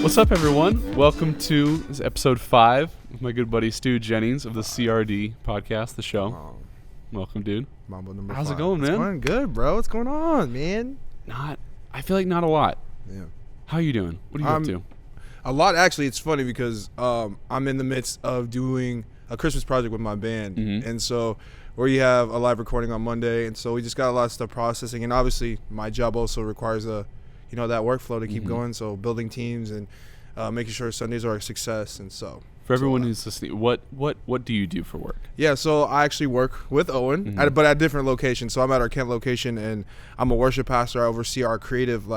What's up, everyone? Welcome to this episode 5 with my good buddy Stu Jennings of the CRD podcast, the show. Welcome, dude. Mambo number How's 5. it going, man? It's going good, bro. What's going on, man? I feel like not a lot. Yeah. How are you doing? What are you up to? A lot, actually. It's funny because I'm in the midst of doing a Christmas project with my band. Mm-hmm. And so we have a live recording on Monday. And so we just got a lot of stuff processing. And obviously my job also requires that workflow to keep going. So building teams and making sure Sundays are a success. And so For everyone who's listening, what do you do for work? Yeah, so I actually work with Owen, but at different locations. So I'm at our Kent location, and I'm a worship pastor. I oversee our creative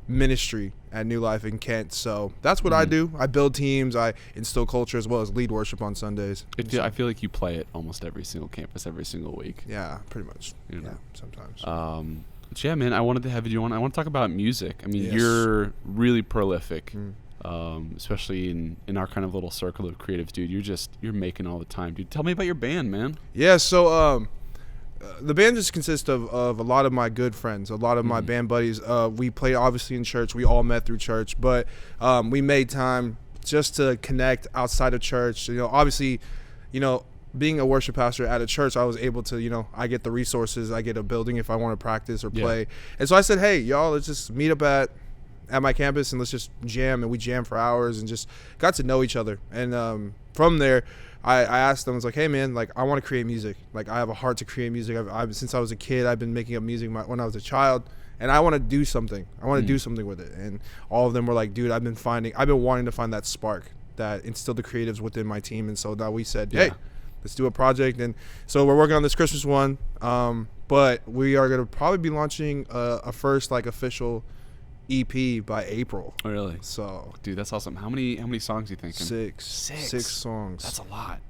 ministry at New Life in Kent. So that's what I do. I build teams. I instill culture as well as lead worship on Sundays. I feel like you play it almost every single campus, every single week. Yeah, pretty much. You know. Yeah, sometimes. But yeah, man, I wanted to have you on. I want to talk about music. I mean, Yes. You're really prolific. Especially in our kind of little circle of creatives, dude. You're making all the time, dude. Tell me about your band, man. Yeah, so the band just consists of a lot of my good friends, a lot of my band buddies. We played obviously in church. We all met through church, but we made time just to connect outside of church. Obviously, being a worship pastor at a church, I was able to, I get the resources. I get a building if I want to practice or play. And so I said, hey, y'all, let's just meet up at my campus and let's just jam. And we jammed for hours and just got to know each other. And from there, I asked them, I was like, hey man, I want to create music. I have a heart to create music. Since I was a kid, I've been making up music when I was a child, and I want to do something. I want to do something with it. And all of them were like, dude, I've been wanting to find that spark that instilled the creatives within my team. And so now we said, hey, let's do a project. And so we're working on this Christmas one. But we are going to probably be launching a first official EP by April. Oh, really? So, dude, that's awesome. How many songs are you thinking? 6 songs. That's a lot.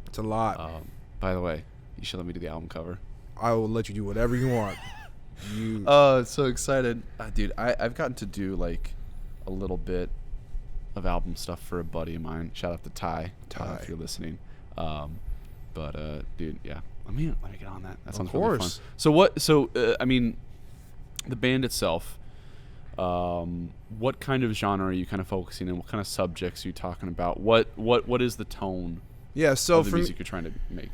It's a lot. By the way, you should let me do the album cover. I will let you do whatever you want. So excited, dude. I've gotten to do a little bit of album stuff for a buddy of mine. Shout out to Ty, if you're listening. Dude, yeah. Let me get on that. That sounds really fun. So the band itself. What kind of genre are you kind of focusing on? What kind of subjects are you talking about? What is the tone? Yeah, so of the for music you're trying to make.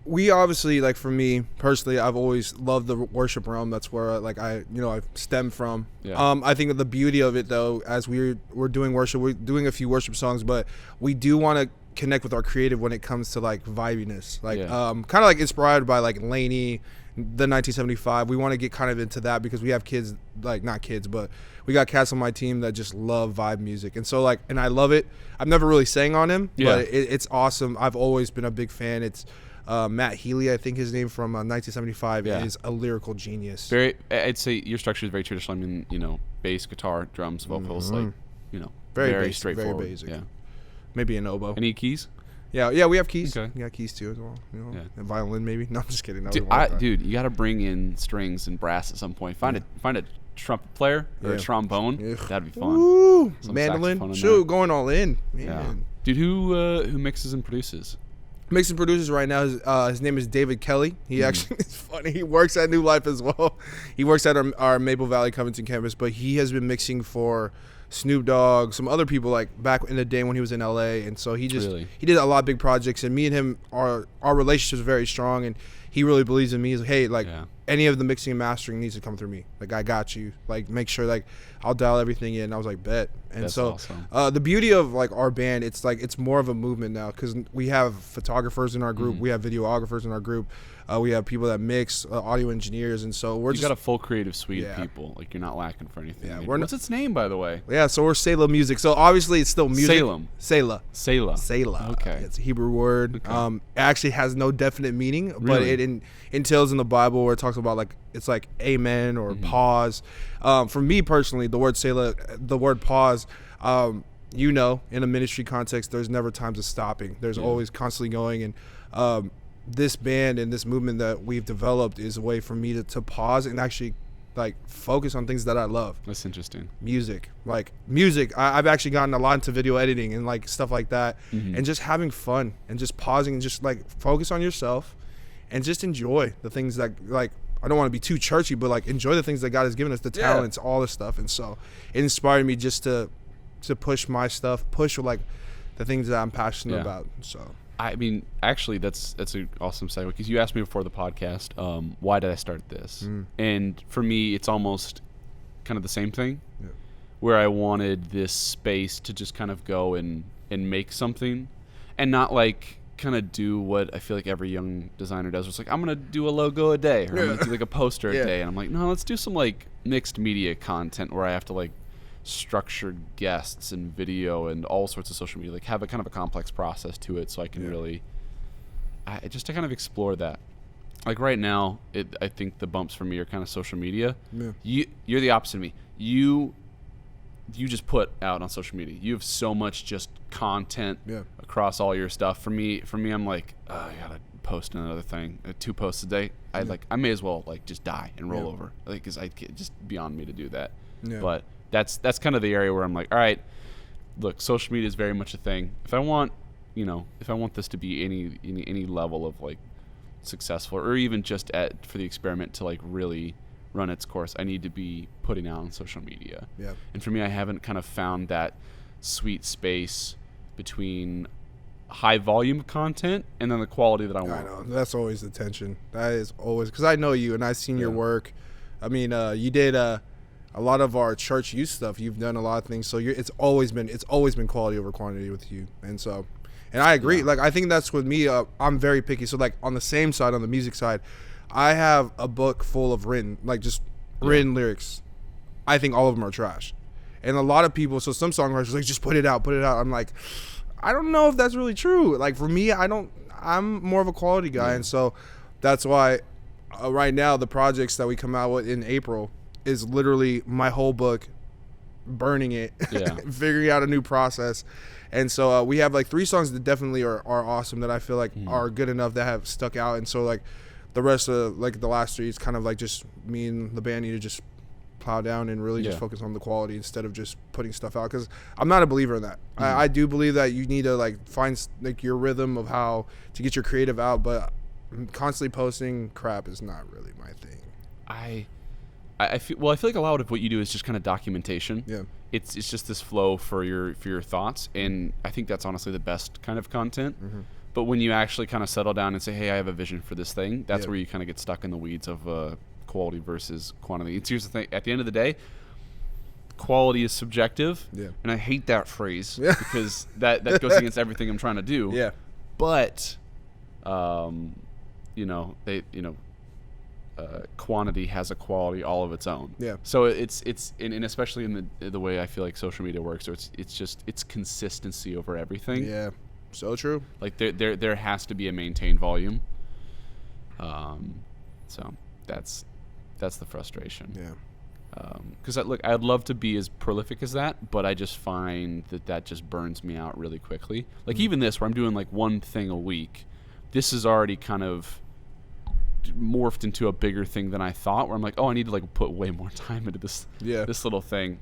We obviously, for me personally, I've always loved the worship realm. That's where I stem from. Yeah. I think that the beauty of it though, as we're doing worship, we're doing a few worship songs, but we do want to connect with our creative when it comes to vibiness, kind of inspired by Laney, the 1975. We want to get kind of into that because we have kids, not kids, but we got cats on my team that just love vibe music. And so and I love it. I've never really sang on him, but it's awesome. I've always been a big fan. It's Matt Healy, I think his name, from 1975 is a lyrical genius. I'd say your structure is very traditional. I mean, bass, guitar, drums, vocals, very basic, straightforward. Very basic. Yeah. Maybe an oboe. Any keys? Yeah, we have keys. Okay. We got keys too as well. A violin maybe. No, I'm just kidding. Dude, you got to bring in strings and brass at some point. Find a trumpet player or a trombone. Yeah. That'd be fun. Ooh, mandolin. Shoot, going all in. Man. Yeah. Dude, who mixes and produces? Mixing producers right now. His name is David Kelly. He actually, it's funny. He works at New Life as well. He works at our Maple Valley Covington campus, but he has been mixing for Snoop Dogg, some other people back in the day when he was in LA. And so he did a lot of big projects, and me and him, our relationship is very strong, and he really believes in me. He's like, hey, any of the mixing and mastering needs to come through me. I got you. Make sure I'll dial everything in. And I was like, bet. And that's so awesome. The beauty of our band, it's more of a movement now because we have photographers in our group, we have videographers in our group, we have people that mix, audio engineers, and so you got a full creative suite of people. You're not lacking for anything. Yeah, what's its name, by the way? Yeah, so we're Selah Music. So obviously it's still music. Selah. Okay. It's a Hebrew word. Okay. It actually has no definite meaning, but it entails in the Bible where it talks about it's amen or pause. For me personally, the word Selah, the word pause, in a ministry context, there's never times of stopping. There's always constantly going. And this band and this movement that we've developed is a way for me to pause and actually focus on things that I love. That's interesting. Music. I've actually gotten a lot into video editing and stuff like that, and just having fun and just pausing and just focus on yourself and just enjoy the things that I don't want to be too churchy, but like enjoy the things that God has given us, the talents, all this stuff. And so it inspired me just to push my stuff, push like the things that I'm passionate about. So I mean, actually, that's an awesome segue, because you asked me before the podcast, why did I start this? And for me, it's almost kind of the same thing, where I wanted this space to just kind of go and make something, and not like kind of do what I feel like every young designer does. It's like, I'm gonna do a logo a day, or I'm gonna do like a poster a day, and I'm like, no, let's do some like mixed media content where I have to like structure guests and video and all sorts of social media, like have a kind of a complex process to it, so I can really just to kind of explore that. Like right now, I think the bumps for me are kind of social media. You're the opposite of me. You just put out on social media. You have so much just content across all your stuff. For me, I'm like, I gotta post another thing, 2 posts a day. I may as well like just die and roll over, like, because I just beyond me to do that. But that's kind of the area where I'm like, all right, look, social media is very much a thing. If I want this to be any level of like successful, or even just for the experiment to like really run its course, I need to be putting out on social media. And for me, I haven't kind of found that sweet space between high volume of content and then the quality that I want. I know, that's always the tension. That is always, because I know you and I've seen your work. I mean, you did a lot of our church youth stuff. You've done a lot of things, so it's always been quality over quantity with you. And so, and I agree. Like, I think that's with me. I'm very picky. So like on the same side, on the music side, I have a book full of written lyrics. I think all of them are trash. And a lot of people, so some songwriters are like, just put it out. I'm like, I don't know if that's really true. Like for me, I'm more of a quality guy. And so that's why right now the projects that we come out with in April is literally my whole book, burning it, figuring out a new process. And so we have like 3 songs that definitely are awesome, that I feel like are good enough, that have stuck out. And so like the rest of like the last 3 is kind of like just me and the band need to just plow down and really just focus on the quality instead of just putting stuff out, because I'm not a believer in that. I do believe that you need to like find like your rhythm of how to get your creative out, but constantly posting crap is not really my thing. I feel like a lot of what you do is just kind of documentation. It's just this flow for your thoughts, and I think that's honestly the best kind of content. But when you actually kind of settle down and say, hey, I have a vision for this thing, that's where you kind of get stuck in the weeds of quality versus quantity. And here's the thing: at the end of the day, quality is subjective, and I hate that phrase because that goes against everything I'm trying to do. But quantity has a quality all of its own. So it's and especially in the way I feel like social media works, so it's consistency over everything. So true. Like there has to be a maintained volume. So that's the frustration. Because look, I'd love to be as prolific as that, but I just find that just burns me out really quickly. Like even this, where I'm doing like one thing a week, this is already kind of morphed into a bigger thing than I thought, where I'm like, oh, I need to like put way more time into this little thing,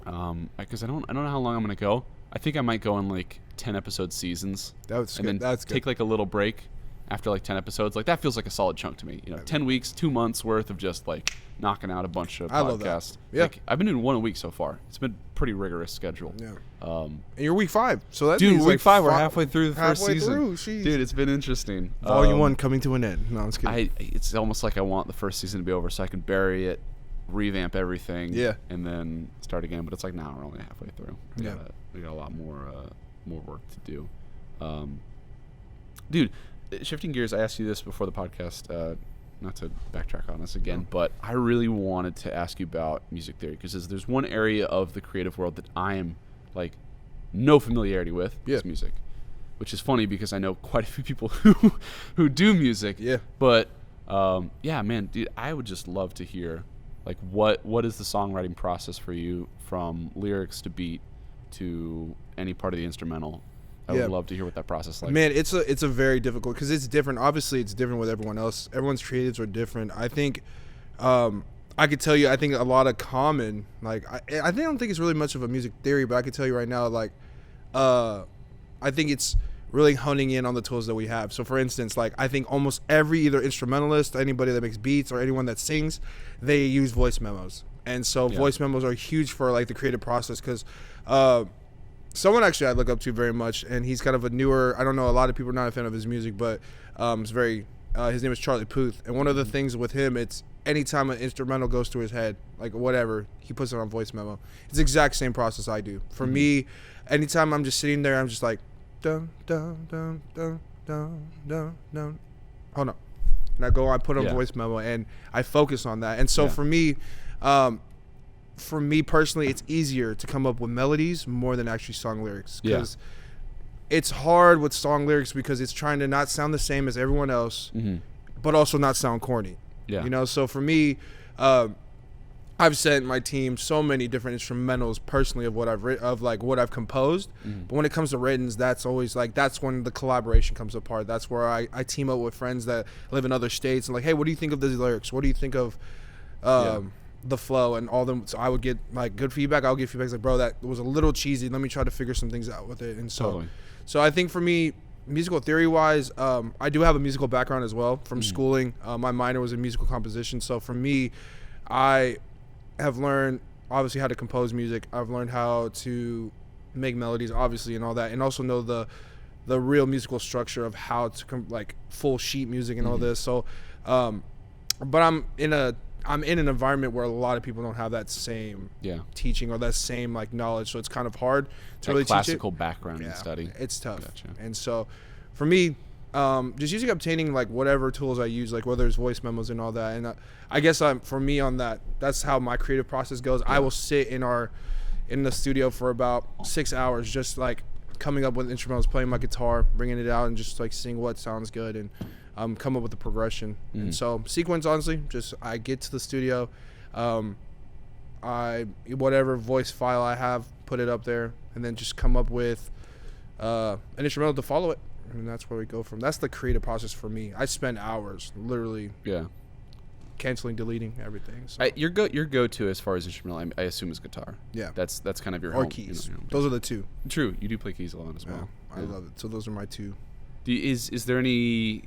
because I don't know how long I'm gonna go. I think I might go in like 10 episode seasons. That's good. Take like a little break after like 10 episodes. Like that feels like a solid chunk to me. 10 weeks, 2 months worth of just like knocking out a bunch of podcasts. I love that. Like, I've been doing 1 a week so far. It's been a pretty rigorous schedule. And you're week 5, so that dude, means week 5, we're halfway through the first season. Dude, it's been interesting. Volume 1 coming to an end. No, I'm just kidding. It's almost like I want the first season to be over so I can bury it, revamp everything, and then start again. But it's like, now we're only halfway through. We got a lot more work to do. Dude, shifting gears, I asked you this before the podcast, not to backtrack on this again, but I really wanted to ask you about music theory, because there's one area of the creative world that I am like no familiarity with, is music, which is funny because I know quite a few people who do music. But man, dude, I would just love to hear like what is the songwriting process for you, from lyrics to beat to any part of the instrumental. I would love to hear what that process is like. Man, it's a very difficult, because it's different. Obviously, it's different with everyone else. Everyone's creatives are different. I think, I could tell you, I think a lot of common, like, I don't think it's really much of a music theory, but I could tell you right now, like, I think it's really honing in on the tools that we have. So for instance, like I think almost every either instrumentalist, anybody that makes beats, or anyone that sings, they use voice memos. And so voice memos are huge for like the creative process, because someone actually I look up to very much, and he's kind of a newer, I don't know, a lot of people are not a fan of his music, but it's very his name is Charlie Puth. And one of the things with him, it's anytime an instrumental goes through his head, like whatever, he puts it on voice memo. It's the exact same process I do. For me, anytime I'm just sitting there, I'm just like dun dun dun dun dun dun dun. Hold on. And I put on voice memo, and I focus on that. And so for me personally, it's easier to come up with melodies more than actually song lyrics, because it's hard with song lyrics because it's trying to not sound the same as everyone else, but also not sound corny. Yeah. You know, so for me, I've sent my team so many different instrumentals personally of what I've what I've composed. But when it comes to writtens, that's always like, that's when the collaboration comes apart. That's where I team up with friends that live in other states and like, hey, what do you think of these lyrics? What do you think of the flow and all them? So I would get like good feedback. I'll get feedback like, bro, that was a little cheesy. Let me try to figure some things out with it. And so, so I think for me, musical theory wise, I do have a musical background as well from schooling. My minor was in musical composition. So for me, I have learned obviously how to compose music. I've learned how to make melodies, obviously, and all that, and also know the real musical structure of how to like full sheet music and all this. So, but I'm in an environment where a lot of people don't have that same teaching or that same like knowledge. So it's kind of hard to really teach it. Classical background and study. It's tough. Gotcha. And so, for me, just using obtaining like whatever tools I use, like whether it's voice memos and all that, and I guess for me on that, that's how my creative process goes. I will sit in the studio for about 6 hours, just like coming up with instrumentals, playing my guitar, bringing it out, and just like seeing what sounds good and come up with the progression. And so sequence, honestly, just I get to the studio, whatever voice file I have, put it up there, and then just come up with an instrumental to follow it. And that's where we go from. That's the creative process for me. I spend hours literally canceling, deleting everything. So. Your go-to as far as instrumental, I assume, is guitar. Yeah. That's kind of your or home, keys. You know, those are the two. True. You do play keys a lot as well. I love it. So those are my two. Is there any,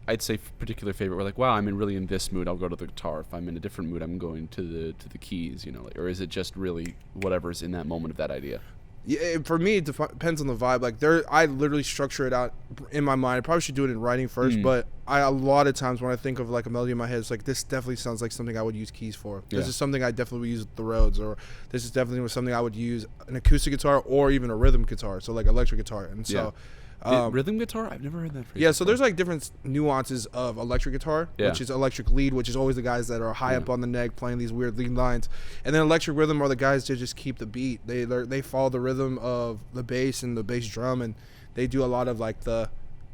I'd say, particular favorite where like, wow, I'm really in this mood, I'll go to the guitar. If I'm in a different mood, I'm going to the keys, you know, like, or is it just really whatever's in that moment of that idea? Yeah, for me, it depends on the vibe. Like I literally structure it out in my mind. I probably should do it in writing first, but a lot of times when I think of like a melody in my head, it's like, this definitely sounds like something I would use keys for. This is something I definitely would use with the Rhodes, or this is definitely something I would use an acoustic guitar or even a rhythm guitar, so like electric guitar. And so rhythm guitar? I've never heard that phrase. Yeah, so there's like different nuances of electric guitar, which is electric lead, which is always the guys that are high up on the neck playing these weird lead lines. And then electric rhythm are the guys that just keep the beat. They follow the rhythm of the bass and the bass drum, and they do a lot of like the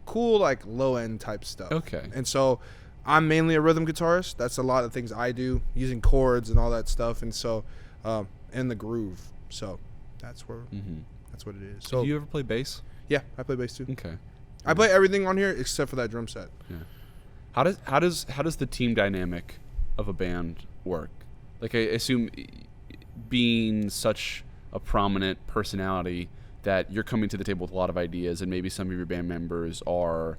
cool like low end type stuff. Okay. And so I'm mainly a rhythm guitarist. That's a lot of things I do, using chords and all that stuff. And so and the groove. So that's where that's what it is. So do you ever play bass? Yeah, I play bass too. Okay. I play everything on here except for that drum set. Yeah. How does the team dynamic of a band work? Like, I assume being such a prominent personality that you're coming to the table with a lot of ideas, and maybe some of your band members are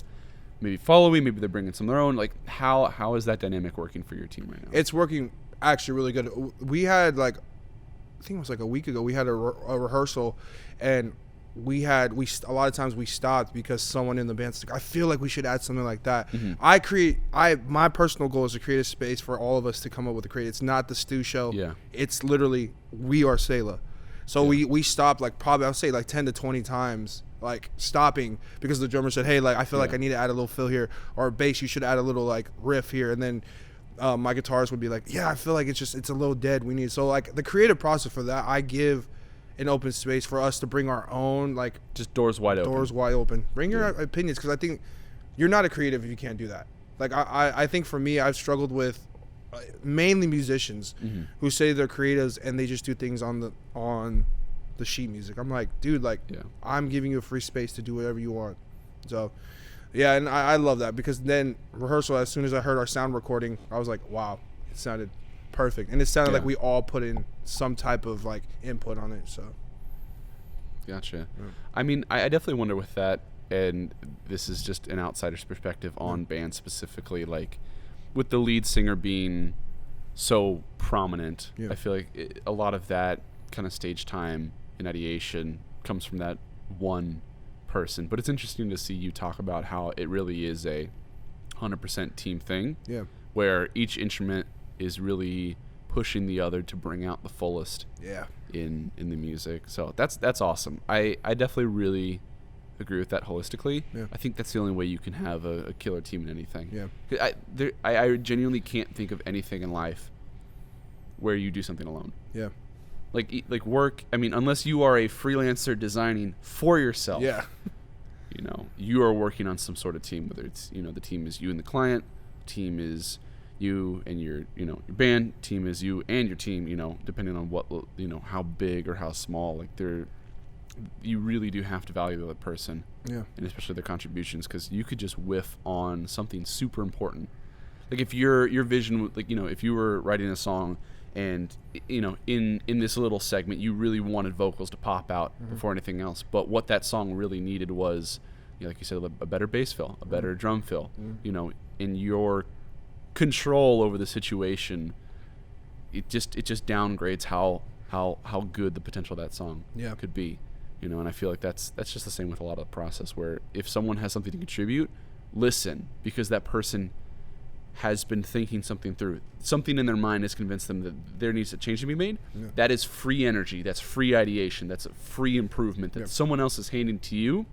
maybe following, maybe they're bringing some of their own. Like, how is that dynamic working for your team right now? It's working actually really good. We had like, I think it was like a week ago, we had a rehearsal, and a lot of times we stopped because someone in the band's like, I feel like we should add something like that. My personal goal is to create a space for all of us to come up with a create. It's not the Stu show. Yeah. It's literally, we are Selah. So we stopped like probably, I would say like 10 to 20 times, like stopping because the drummer said, hey, like I feel like I need to add a little fill here, or bass, you should add a little like riff here. And then my guitarist would be like, yeah, I feel like it's a little dead. We need, so like the creative process for that, I give an open space for us to bring our own, like, just doors wide open. Bring your opinions, because I think you're not a creative if you can't do that. Like I think for me, I've struggled with mainly musicians who say they're creatives and they just do things on the sheet music. I'm like, dude, like I'm giving you a free space to do whatever you want. So yeah, and I love that, because then rehearsal, as soon as I heard our sound recording, I was like, wow, it sounded perfect, and it sounded like we all put in some type of like input on it. So Gotcha. I mean, I definitely wonder with that, and this is just an outsider's perspective on bands specifically, like with the lead singer being so prominent, I feel like a lot of that kind of stage time and ideation comes from that one person. But it's interesting to see you talk about how it really is a 100% team thing, where each instrument is really pushing the other to bring out the fullest in the music. So that's awesome. I definitely really agree with that holistically. I think that's the only way you can have a killer team in anything. I genuinely can't think of anything in life where you do something alone. Like work, I mean, unless you are a freelancer designing for yourself, you know, you are working on some sort of team, whether it's, you know, the team is you and the client, team is you and your, you know, your band, team is you and your team, you know, depending on what, you know, how big or how small, like you really do have to value the other person, and especially their contributions, because you could just whiff on something super important. Like if your vision, like, you know, if you were writing a song and, you know, in this little segment you really wanted vocals to pop out before anything else, but what that song really needed was, you know, like you said, a better bass fill, a better drum fill, you know, in your control over the situation, it just downgrades how good the potential of that song could be, you know. And I feel like that's just the same with a lot of the process, where if someone has something to contribute, listen, because that person has been thinking something through. Something in their mind has convinced them that there needs a change to be made. That is free energy. That's free ideation. That's a free improvement that someone else is handing to you,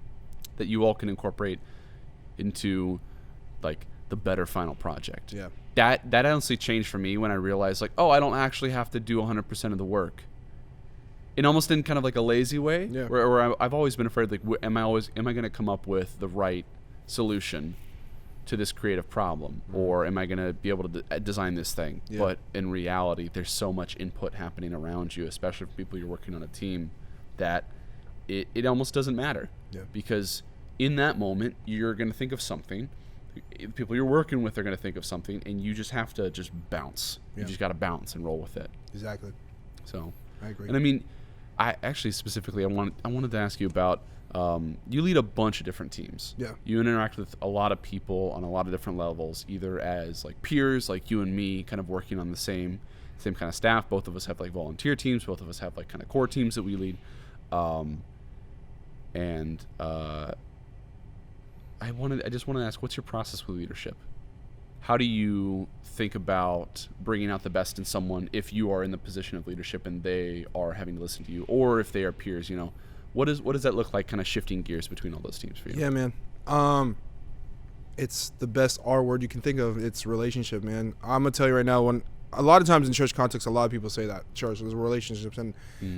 that you all can incorporate into, like, the better final project. That honestly changed for me when I realized, like, oh, I don't actually have to do 100% of the work. And almost in kind of like a lazy way, where I've always been afraid, like, am I going to come up with the right solution to this creative problem, or am I going to be able to design this thing? But in reality, there's so much input happening around you, especially for people you're working on a team, that it almost doesn't matter, because in that moment you're going to think of something, the people you're working with are going to think of something, and you just have to just bounce. You just got to bounce and roll with it. Exactly. So I agree. And I mean, I actually specifically I wanted to ask you about, you lead a bunch of different teams. You interact with a lot of people on a lot of different levels, either as like peers, like you and me, kind of working on the same kind of staff. Both of us have like volunteer teams. Both of us have like kind of core teams that we lead. I just want to ask, what's your process with leadership? How do you think about bringing out the best in someone if you are in the position of leadership and they are having to listen to you, or if they are peers, you know? What does that look like, kind of shifting gears between all those teams for you? Yeah, man. It's the best R word you can think of. It's relationship, man. I'm going to tell you right now, when a lot of times in church context, a lot of people say that church is relationships, and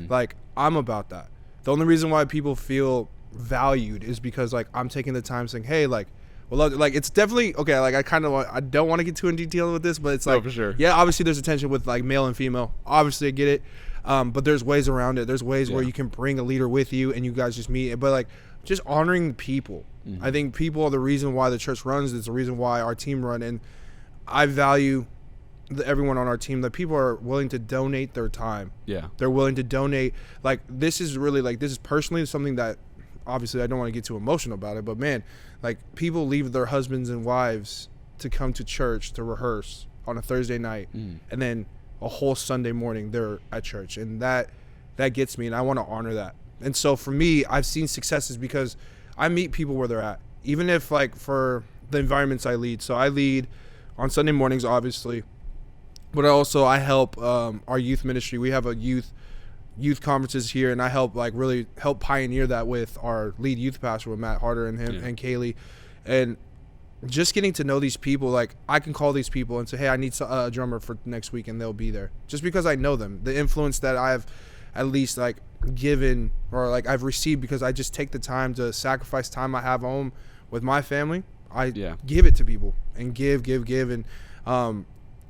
like, I'm about that. The only reason why people feel valued is because, like, I'm taking the time saying, hey, like, well, like, it's definitely okay. Like, I don't want to get too in detail with this, but it's like, for sure. Yeah, obviously there's a tension with like male and female. Obviously I get it. But there's ways around it. There's ways where you can bring a leader with you and you guys just meet. But like, just honoring people. I think people are the reason why the church runs. It's the reason why our team run. And I value everyone on our team, that people are willing to donate their time. They're willing to donate. Like, this is really, like, this is personally something that, obviously I don't want to get too emotional about it, but man, like, people leave their husbands and wives to come to church to rehearse on a Thursday night, and then a whole Sunday morning they're at church, and that gets me, and I want to honor that. And so for me, I've seen successes because I meet people where they're at, even if, like, for the environments I lead. So I lead on Sunday mornings, obviously, but also I help our youth ministry. We have a youth conferences here, and I help, like, really help pioneer that with our lead youth pastor, with Matt Harder and him and Kaylee. And just getting to know these people, like, I can call these people and say, hey, I need a drummer for next week, and they'll be there just because I know them. The influence that I've at least, like, given, or like I've received, because I just take the time to sacrifice time I have home with my family. I give it to people and give. And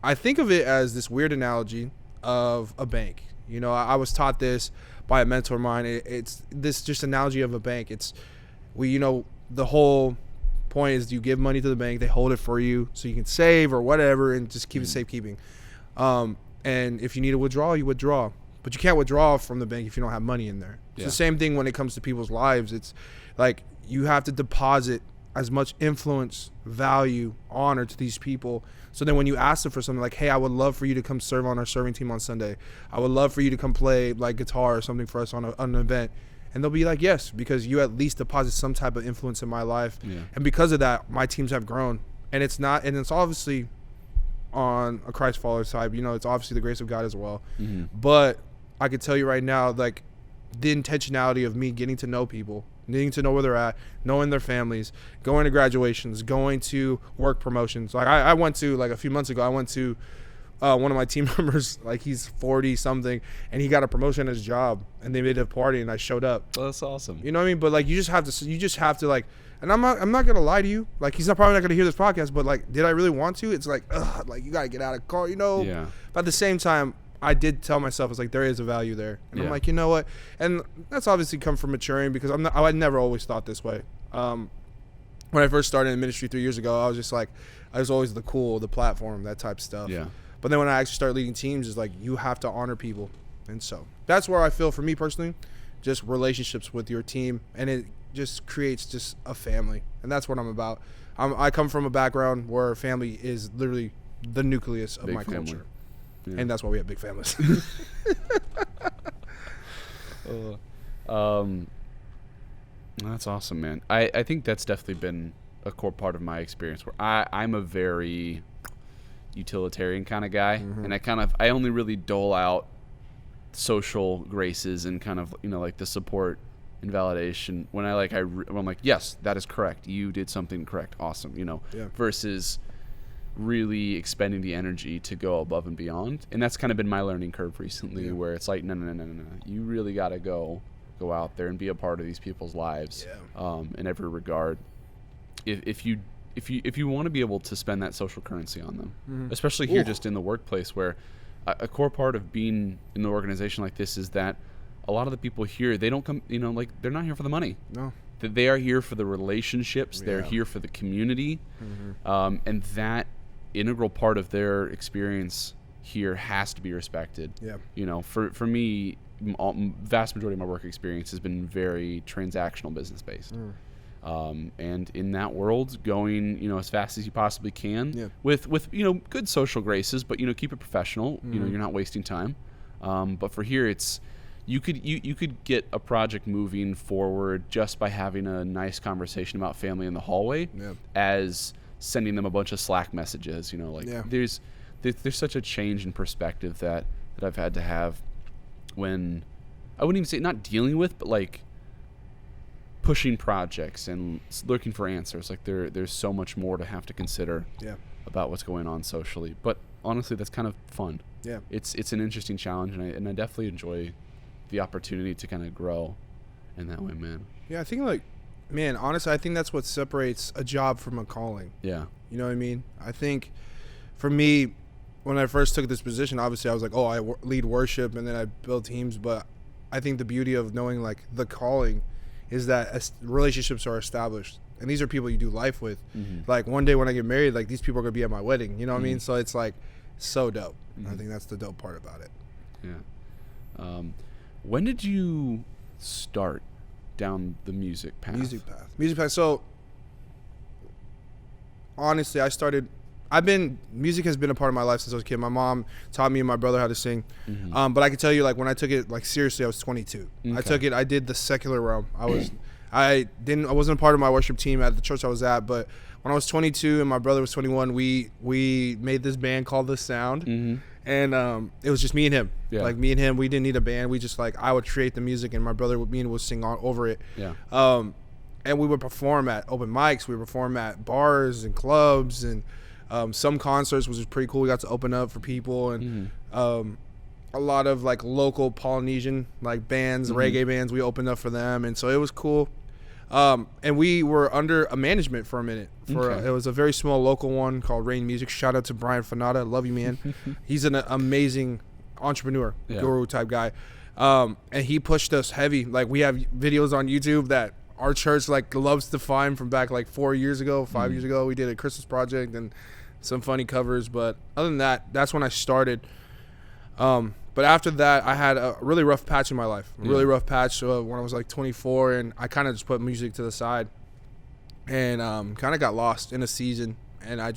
I think of it as this weird analogy of a bank. You know, I was taught this by a mentor of mine. It's this just analogy of a bank. The whole point is, you give money to the bank, they hold it for you so you can save or whatever, and just keep it safekeeping. And if you need to withdraw, you withdraw. but you can't withdraw from the bank if you don't have money in there. It's the same thing when it comes to people's lives. It's like you have to deposit as much influence, value, honor to these people. So then when you ask them for something like, hey, I would love for you to come serve on our serving team on Sunday. I would love for you to come play like guitar or something for us on an event. And they'll be like, yes, because you at least deposit some type of influence in my life. Yeah. And because of that, my teams have grown. And it's obviously on a Christ follower side, it's obviously the grace of God as well. Mm-hmm. But I could tell you right now, like the intentionality of me getting to know people, needing to know where they're at, knowing their families, going to graduations, going to work promotions. Like I went to, like a few months ago, I went to one of my team members, like he's 40 something, and he got a promotion at his job, and they made a party, and I showed up. Oh, that's awesome. You know what I mean? But like you just have to like, and I'm not gonna lie to you. Like he's probably not gonna hear this podcast, but like, did I really want to? It's like, like you gotta get out of the car, Yeah. But at the same time, I did tell myself, it's like there is a value there, and I'm like, you know what? And that's obviously come from maturing, because I never always thought this way. When I first started in ministry 3 years ago, I was just like, I was always the platform, that type of stuff. Yeah. But then when I actually started leading teams, it's like you have to honor people, and so that's where I feel, for me personally, just relationships with your team, and it just creates just a family, and that's what I'm about. I come from a background where family is literally the nucleus of my culture. Yeah. And that's why we have big families. That's awesome, man. I think that's definitely been a core part of my experience, where I'm a very utilitarian kind of guy, and I only really dole out social graces and kind of, like the support and validation when I'm like, yes, that is correct. You did something correct. Awesome. Versus really expending the energy to go above and beyond. And that's kind of been my learning curve recently, where it's like, no. You really got to go out there and be a part of these people's lives, in every regard. If you want to be able to spend that social currency on them, especially here, just in the workplace, where a core part of being in an organization like this is that a lot of the people here, they don't come, they're not here for the money. No. They are here for the relationships. They're here for the community. And that integral part of their experience here has to be respected. Yeah. For me, vast majority of my work experience has been very transactional, business based. And in that world, going as fast as you possibly can, with good social graces, but keep it professional. You're not wasting time. But for here, it's you could get a project moving forward just by having a nice conversation about family in the hallway, as sending them a bunch of Slack messages. There's such a change in perspective that I've had to have, when I wouldn't even say not dealing with, but like pushing projects and looking for answers. Like there's so much more to have to consider about what's going on socially. But honestly, that's kind of fun. Yeah, it's an interesting challenge, and I definitely enjoy the opportunity to kind of grow in that way, man. Yeah, I think honestly, I think that's what separates a job from a calling. Yeah. You know what I mean? I think for me, when I first took this position, obviously I was like, I lead worship and then I build teams. But I think the beauty of knowing like the calling is that relationships are established. And these are people you do life with. Like one day when I get married, like these people are going to be at my wedding. You know what I mean? So it's like so dope. I think that's the dope part about it. Yeah. When did you start down the music path? Music path. So honestly, music has been a part of my life since I was a kid. My mom taught me and my brother how to sing. But I can tell you, like when I took it like seriously, I was 22. Okay. I did the secular realm. I wasn't a part of my worship team at the church I was at, but when I was 22 and my brother was 21, we made this band called The Sound. And it was just me and him. Yeah. Like me and him, we didn't need a band. We just I would create the music and my brother would sing over it. Yeah. And we would perform at open mics. We would perform at bars and clubs and some concerts, which was pretty cool. We got to open up for people, and a lot of like local Polynesian like bands, reggae bands. We opened up for them, and so it was cool. And we were under a management for a minute. It was a very small local one called Rain Music. Shout out to Brian Fanata. Love you, man. He's an amazing entrepreneur, guru type guy. And he pushed us heavy. Like we have videos on YouTube that our church like loves to find from back like 4 years ago, 5 years ago. We did a Christmas project and some funny covers. But other than that, that's when I started. But after that, I had a really rough patch in my life. A really rough patch when I was like 24, and I kind of just put music to the side, and kind of got lost in a season. And I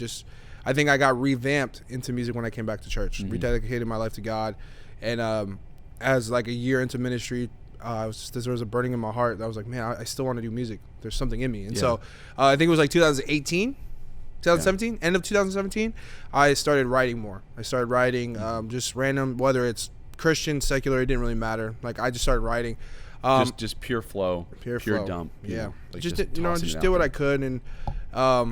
think I got revamped into music when I came back to church, rededicated my life to God, and as like a year into ministry, there was a burning in my heart that I was like, man, I still want to do music. There's something in me. And so I think it was like 2017, end of 2017, I started writing more. I started writing just random, whether it's Christian, secular, it didn't really matter. Like I just started writing. Just pure flow, pure dump. Yeah. Like just did what I could, and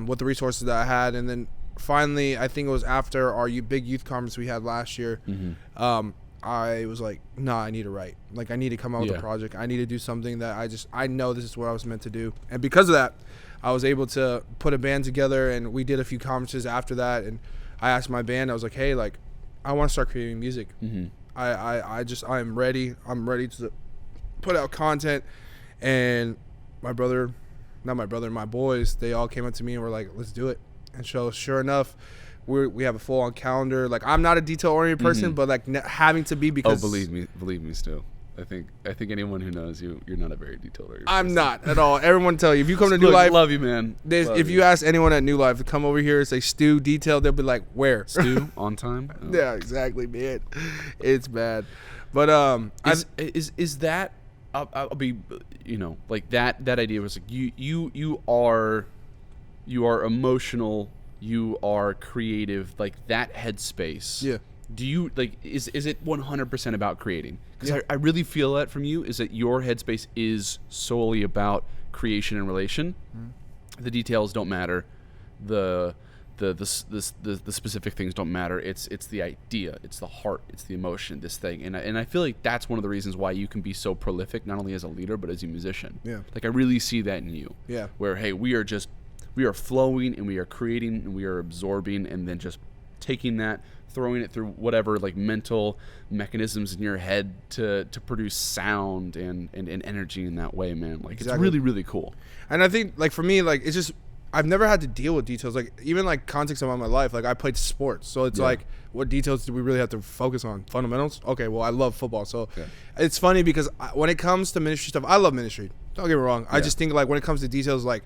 with the resources that I had. And then finally, I think it was after our big youth conference we had last year, I was like, nah, I need to write. Like I need to come out with a project. I need to do something that I know this is what I was meant to do. And because of that, I was able to put a band together, and we did a few conferences after that. And I asked my band, I was like, hey, like I want to start creating music. I'm ready. I'm ready to put out content. And my boys, they all came up to me and were like, let's do it. And so sure enough, we have a full on calendar. Like I'm not a detail oriented person, but like having to be, because believe me, Stu. I think anyone who knows you, you're not a very detail oriented person. I'm not at all. Everyone tell you if you come to New Life, love you, man. If you ask anyone at New Life to come over here and say Stu detailed, they'll be like, where? Stu on time? Oh. Yeah, exactly, man. It's bad, but is that? I'll be, like that idea was like you are emotional, you are creative, like that headspace. Yeah. Do you like is it 100% about creating? Because I really feel that from you, is that your headspace is solely about creation and relation. The details don't matter. The specific things don't matter. It's the idea, it's the heart, it's the emotion, this thing. And I feel like that's one of the reasons why you can be so prolific, not only as a leader but as a musician. Yeah. Like I really see that in you. Yeah. Where hey, we are flowing and we are creating and we are absorbing, and then just taking that, throwing it through whatever like mental mechanisms in your head to produce sound and energy in that way, man. Like It's really, really cool. And I think like for me, like it's just, I've never had to deal with details. Like even like context about my life, like I played sports. So it's like, what details do we really have to focus on? Fundamentals? Okay, well I love football. So it's funny because when it comes to ministry stuff, I love ministry. Don't get me wrong. I just think like when it comes to details like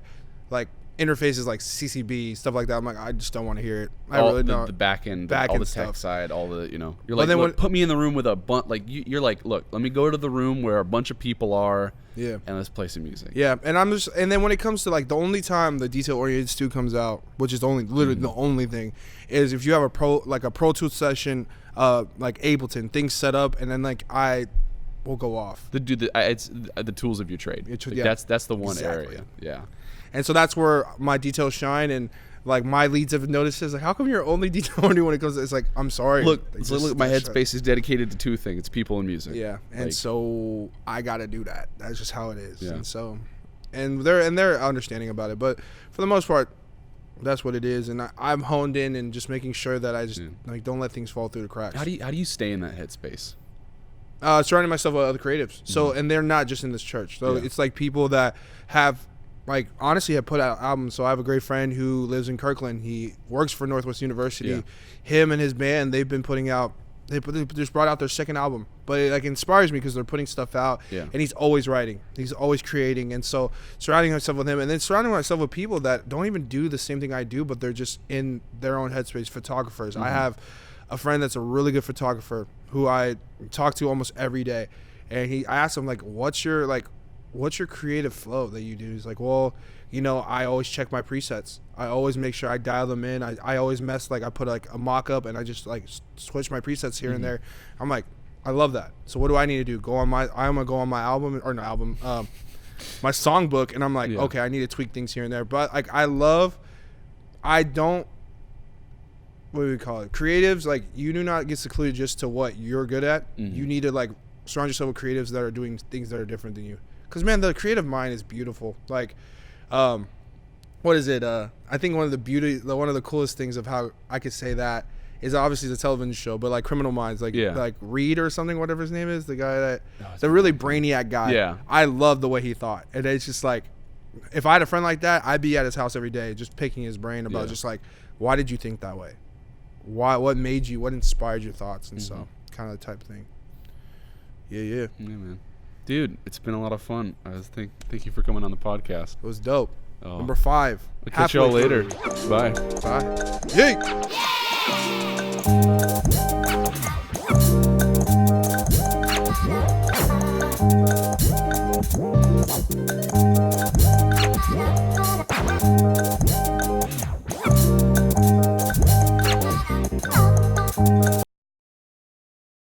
interfaces like CCB, stuff like that, I'm like, I just don't want to hear it. I really don't. The back end all the tech side, all the, you're like, then put me in the room with a bunch, like you're like, look, let me go to the room where a bunch of people are, and let's play some music. Yeah, and then when it comes to like the only time the detail oriented Stu comes out, which is literally the only thing, is if you have a Pro Tools session, like Ableton, things set up, and then like I will go off. It's the tools of your trade. That's the one area. Yeah. And so that's where my details shine, and like my leads have noticed is like, how come you're only detail oriented when it comes to, it's like, I'm sorry. Look, my headspace is dedicated to two things. It's people and music. Yeah. And so I got to do that. That's just how it is. Yeah. And so, and they're understanding about it, but for the most part, that's what it is. And I'm honed in and just making sure that I just like don't let things fall through the cracks. How do you stay in that headspace? Surrounding myself with other creatives. So, and they're not just in this church. So it's like people that have, like, honestly have put out albums. So I have a great friend who lives in Kirkland. He works for Northwest University. Yeah. Him and his band, they've been putting out, they just brought out their second album. But it like inspires me because they're putting stuff out. Yeah. And he's always writing. He's always creating. And so surrounding myself with him, and then surrounding myself with people that don't even do the same thing I do, but they're just in their own headspace, photographers. I have a friend that's a really good photographer who I talk to almost every day. And I asked him, like, what's your creative flow that you do? He's like, well, I always check my presets. I always make sure I dial them in. I always mess, like I put like a mock-up and I just like switch my presets here and there. I'm like, I love that. So what do I need to do? I'm gonna go on my album, or not album, my songbook, and I'm like, okay, I need to tweak things here and there. But like what do we call it? Creatives, like, you do not get secluded just to what you're good at. You need to like surround yourself with creatives that are doing things that are different than you. Because, man, the creative mind is beautiful. Like, what is it? I think one of the coolest things of how I could say that is obviously the television show, but like Criminal Minds, like Reed or something, whatever his name is, the guy the really brainiac guy. Yeah. I love the way he thought. And it's just like, if I had a friend like that, I'd be at his house every day just picking his brain about just like, why did you think that way? What made you, what inspired your thoughts? And so kind of type thing. Yeah, man. Dude, it's been a lot of fun. Thank you for coming on the podcast. It was dope. Oh. Number 5. I'll catch y'all later. Bye. Yay!